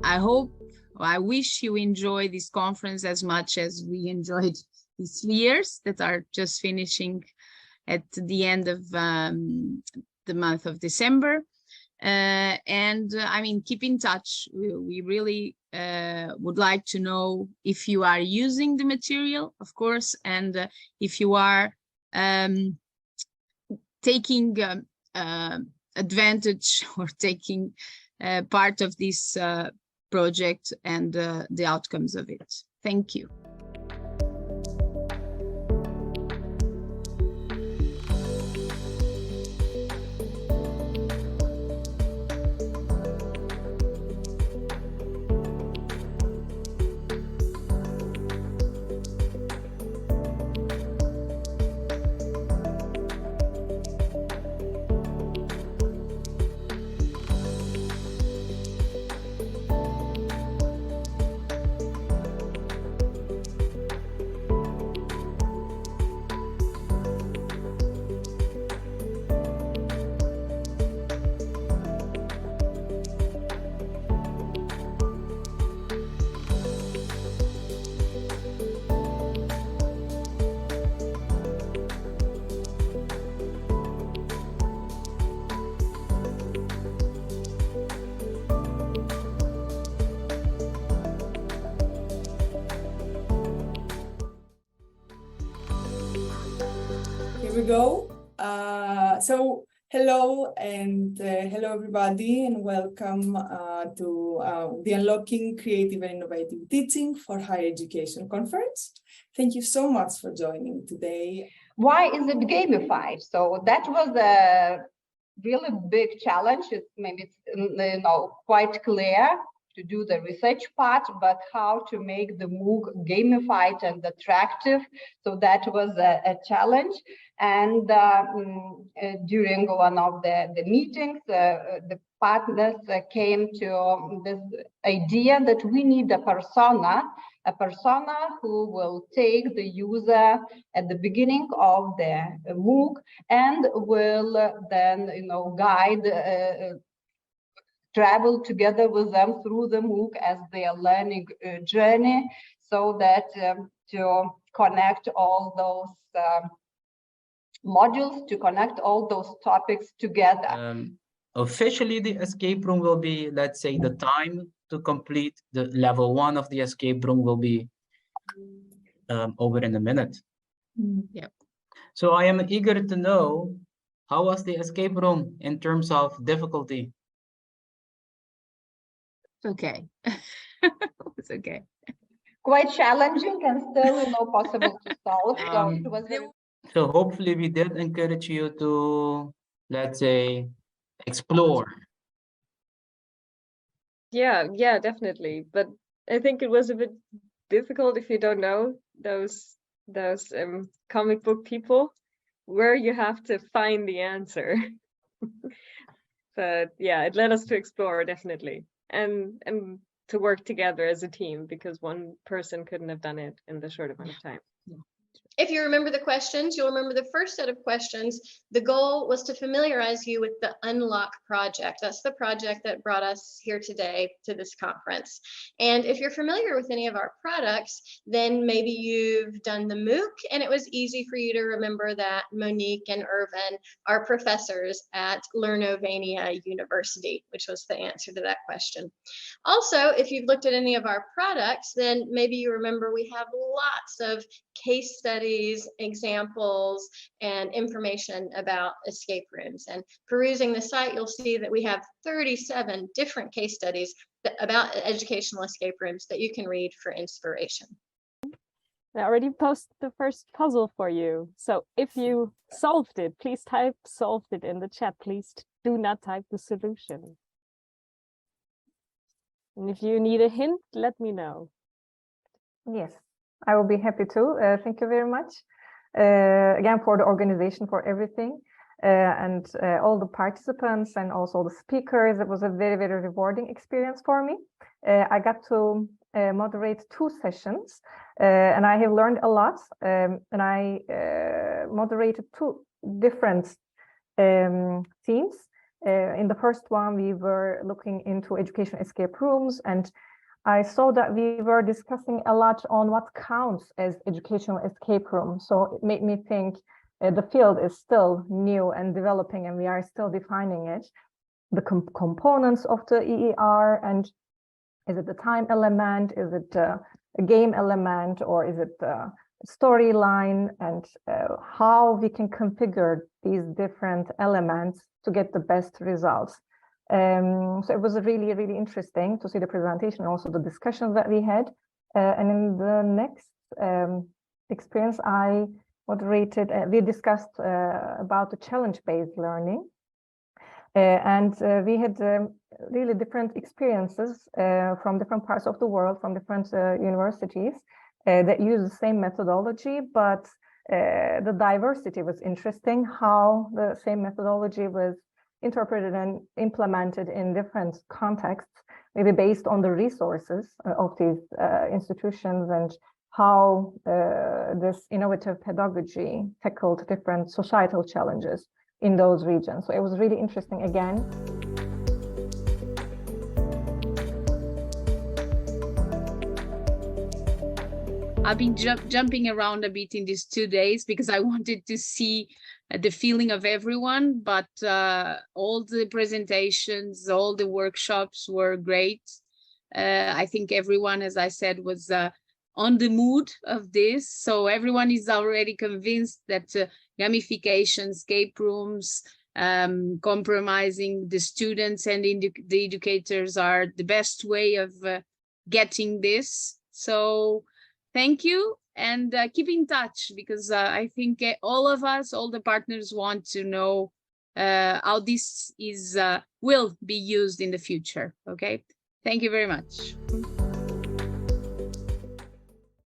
I hope, I wish you enjoy this conference as much as we enjoyed these 3 years that are just finishing at the end of the month of December. I mean, keep in touch. We really would like to know if you are using the material, of course, and if you are taking advantage or taking part of this project and the outcomes of it. Thank you. Here we go. So hello hello everybody, and welcome to the Unlocking Creative and Innovative Teaching for Higher Education conference. Thank you so much for joining today. Why is it gamified? So that was a really big challenge. Maybe it's quite clear to do the research part, but how to make the MOOC gamified and attractive. So that was a challenge. And during one of the meetings, the partners came to this idea that we need a persona who will take the user at the beginning of the MOOC and will then, guide travel together with them through the MOOC as their learning journey, so that to connect all those modules, to connect all those topics together. Officially, the escape room will be, let's say, the time to complete the level 1 of the escape room will be over in a minute. Yep. So I am eager to know, how was the escape room in terms of difficulty? Okay. It's okay. Quite challenging and still possible to solve. So it was very... So hopefully we did encourage you to, let's say, explore. Yeah, definitely. But I think it was a bit difficult if you don't know those comic book people, where you have to find the answer. But yeah, it led us to explore, definitely, and to work together as a team, because one person couldn't have done it in the short amount of time. If you remember the questions, you'll remember the first set of questions. The goal was to familiarize you with the Unlock project. That's the project that brought us here today to this conference. And if you're familiar with any of our products, then maybe you've done the MOOC, and it was easy for you to remember that Monique and Irvin are professors at Lernovania University, which was the answer to that question. Also, if you've looked at any of our products, then maybe you remember we have lots of case studies, examples, and information about escape rooms. And perusing the site, you'll see that we have 37 different case studies about educational escape rooms that you can read for inspiration. I already posted the first puzzle for you. So if you solved it, please type solved it in the chat. Please do not type the solution. And if you need a hint, let me know. Yes, I will be happy to. Thank you very much. Again, for the organization, for everything, and all the participants and also the speakers. It was a very, very rewarding experience for me. I got to moderate 2 sessions, and I have learned a lot. And I moderated 2 different teams. In the first one, we were looking into education escape rooms, and I saw that we were discussing a lot on what counts as educational escape room. So it made me think the field is still new and developing, and we are still defining it. The components of the EER, and is it the time element, is it a game element, or is it the storyline, and how we can configure these different elements to get the best results. So it was really, really interesting to see the presentation and also the discussions that we had. And in the next experience I moderated, we discussed about the challenge-based learning. And we had really different experiences from different parts of the world, from different universities that use the same methodology, but the diversity was interesting, how the same methodology was interpreted and implemented in different contexts, maybe based on the resources of these institutions, and how this innovative pedagogy tackled different societal challenges in those regions. So it was really interesting again. I've been jumping around a bit in these 2 days because I wanted to see the feeling of everyone, but all the presentations, all the workshops were great. I think everyone, as I said, was on the mood of this. So everyone is already convinced that gamification, escape rooms, compromising the students and the educators are the best way of getting this. So thank you, and keep in touch, because I think all of us, all the partners want to know how this is will be used in the future. Okay, thank you very much.